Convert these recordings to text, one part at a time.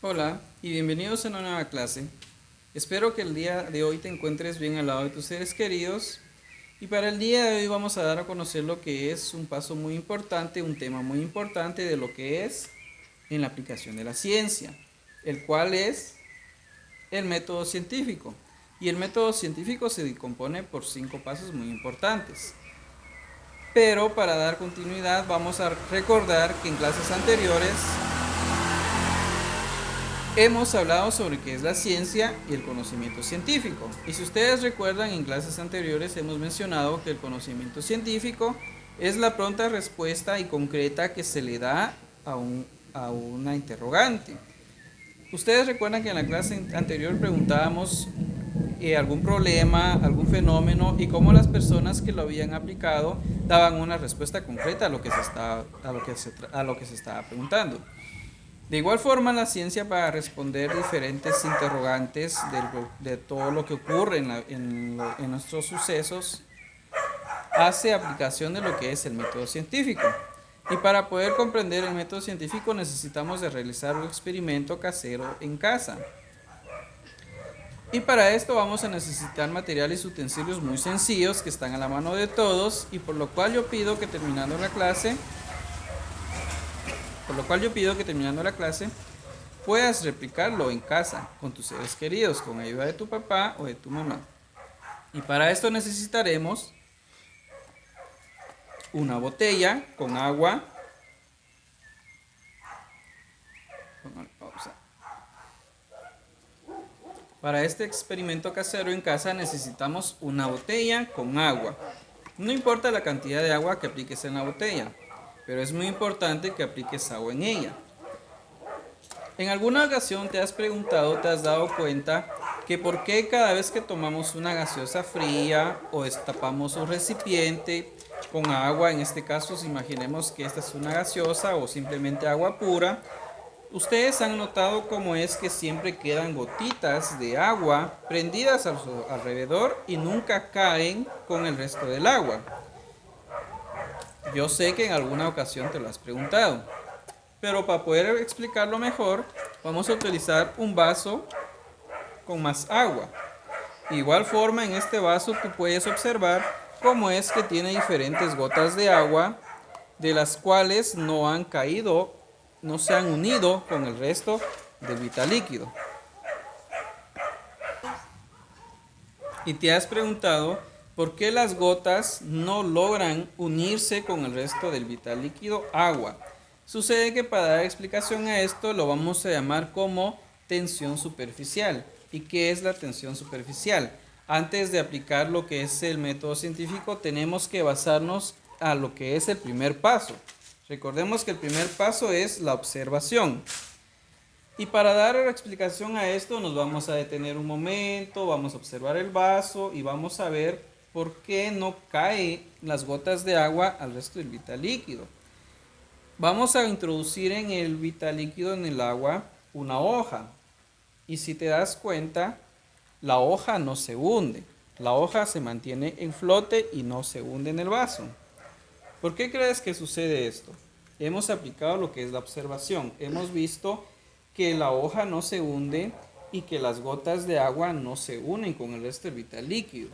Hola y bienvenidos a una nueva clase. Espero que el día de hoy te encuentres bien al lado de tus seres queridos y para el día de hoy vamos a dar a conocer lo que es un paso muy importante, un tema muy importante de lo que es en la aplicación de la ciencia, el cual es el método científico. Y el método científico se compone por 5 pasos muy importantes. Pero para dar continuidad vamos a recordar que en clases anteriores hemos hablado sobre qué es la ciencia y el conocimiento científico. Y si ustedes recuerdan, en clases anteriores hemos mencionado que el conocimiento científico es la pronta respuesta y concreta que se le da a una interrogante. Ustedes recuerdan que en la clase anterior preguntábamos algún problema, algún fenómeno y cómo las personas que lo habían aplicado daban una respuesta concreta a lo que se estaba preguntando. De igual forma, la ciencia para responder diferentes interrogantes de todo lo que ocurre en nuestros sucesos hace aplicación de lo que es el método científico. Y para poder comprender el método científico necesitamos de realizar un experimento casero en casa. Y para esto vamos a necesitar materiales y utensilios muy sencillos que están a la mano de todos y por lo cual yo pido que terminando la clase puedas replicarlo en casa con tus seres queridos con ayuda de tu papá o de tu mamá. Y para esto necesitaremos una botella con agua. Póngale pausa. Para este experimento casero en casa necesitamos una botella con agua. No importa la cantidad de agua que apliques en la botella, pero es muy importante que apliques agua en ella. En alguna ocasión te has preguntado, te has dado cuenta que por qué cada vez que tomamos una gaseosa fría o destapamos un recipiente con agua, en este caso si imaginemos que esta es una gaseosa o simplemente agua pura, ustedes han notado cómo es que siempre quedan gotitas de agua prendidas a su alrededor y nunca caen con el resto del agua. Yo sé que en alguna ocasión te lo has preguntado. Pero para poder explicarlo mejor, vamos a utilizar un vaso con más agua. De igual forma, en este vaso tú puedes observar cómo es que tiene diferentes gotas de agua, de las cuales no han caído, no se han unido con el resto del vital líquido. Y te has preguntado por qué las gotas no logran unirse con el resto del vital líquido agua. Sucede que para dar explicación a esto lo vamos a llamar como tensión superficial. ¿Y qué es la tensión superficial? Antes de aplicar lo que es el método científico tenemos que basarnos a lo que es el primer paso. Recordemos que el primer paso es la observación. Y para dar explicación a esto nos vamos a detener un momento, vamos a observar el vaso y vamos a ver por qué no caen las gotas de agua al resto del vital líquido. Vamos a introducir en el vital líquido, en el agua, una hoja. Y si te das cuenta, la hoja no se hunde. La hoja se mantiene en flote y no se hunde en el vaso. ¿Por qué crees que sucede esto? Hemos aplicado lo que es la observación. Hemos visto que la hoja no se hunde y que las gotas de agua no se unen con el resto del vital líquido.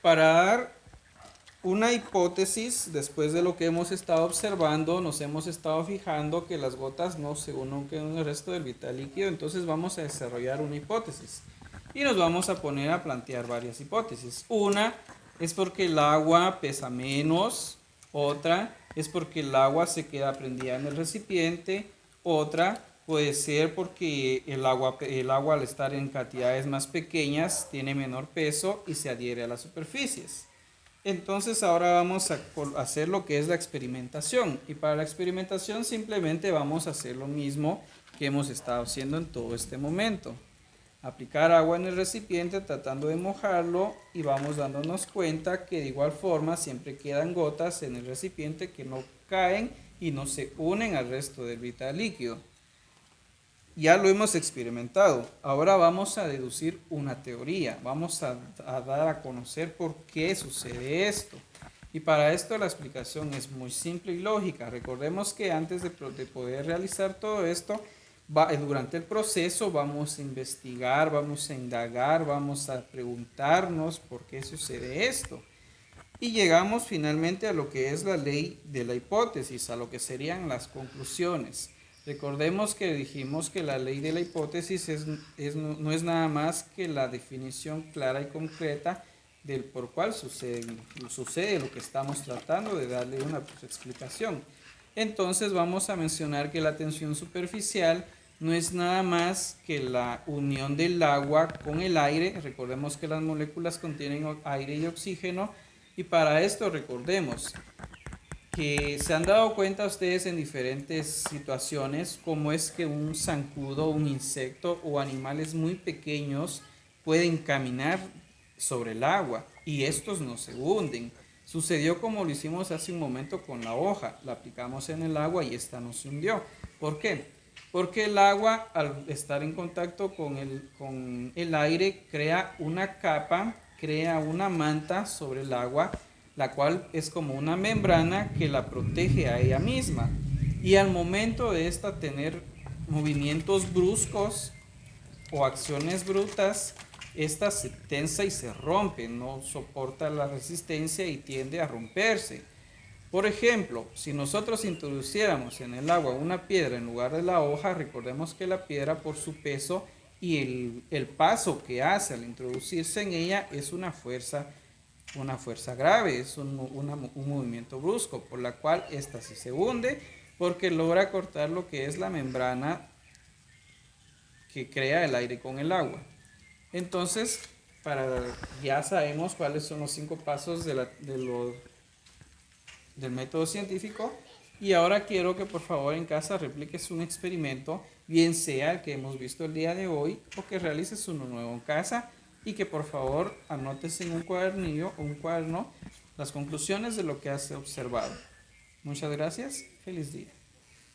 Para dar una hipótesis, después de lo que hemos estado observando, nos hemos estado fijando que las gotas no se unen con el resto del vital líquido, entonces vamos a desarrollar una hipótesis. Y nos vamos a poner a plantear varias hipótesis. Una es porque el agua pesa menos, otra es porque el agua se queda prendida en el recipiente, otra puede ser porque el agua al estar en cantidades más pequeñas tiene menor peso y se adhiere a las superficies. Entonces ahora vamos a hacer lo que es la experimentación y para la experimentación simplemente vamos a hacer lo mismo que hemos estado haciendo en todo este momento. Aplicar agua en el recipiente tratando de mojarlo y vamos dándonos cuenta que de igual forma siempre quedan gotas en el recipiente que no caen y no se unen al resto del vital líquido. Ya lo hemos experimentado. Ahora vamos a deducir una teoría. Vamos a dar a conocer por qué sucede esto. Y para esto la explicación es muy simple y lógica. Recordemos que antes de poder realizar todo esto, durante el proceso vamos a investigar, vamos a indagar, vamos a preguntarnos por qué sucede esto. Y llegamos finalmente a lo que es la ley de la hipótesis, a lo que serían las conclusiones. Recordemos que dijimos que la ley de la hipótesis no es nada más que la definición clara y concreta del por cual sucede lo que estamos tratando de darle una explicación. Entonces vamos a mencionar que la tensión superficial no es nada más que la unión del agua con el aire. Recordemos que las moléculas contienen aire y oxígeno. Y para esto recordemos que se han dado cuenta ustedes en diferentes situaciones cómo es que un zancudo, un insecto o animales muy pequeños pueden caminar sobre el agua y estos no se hunden. Sucedió como lo hicimos hace un momento con la hoja, la aplicamos en el agua y esta no se hundió. ¿Por qué? Porque el agua al estar en contacto con el aire crea una capa, crea una manta sobre el agua, la cual es como una membrana que la protege a ella misma. Y al momento de esta tener movimientos bruscos o acciones brutas, esta se tensa y se rompe, no soporta la resistencia y tiende a romperse. Por ejemplo, si nosotros introduciéramos en el agua una piedra en lugar de la hoja, recordemos que la piedra por su peso y el paso que hace al introducirse en ella es una fuerza grave, es un movimiento brusco, por la cual esta sí se hunde porque logra cortar lo que es la membrana que crea el aire con el agua. Entonces, ya sabemos cuáles son los 5 pasos del método científico. Y ahora quiero que por favor en casa repliques un experimento, bien sea el que hemos visto el día de hoy o que realices uno nuevo en casa y que por favor anotes en un cuadernillo o un cuaderno las conclusiones de lo que has observado. Muchas gracias, feliz día.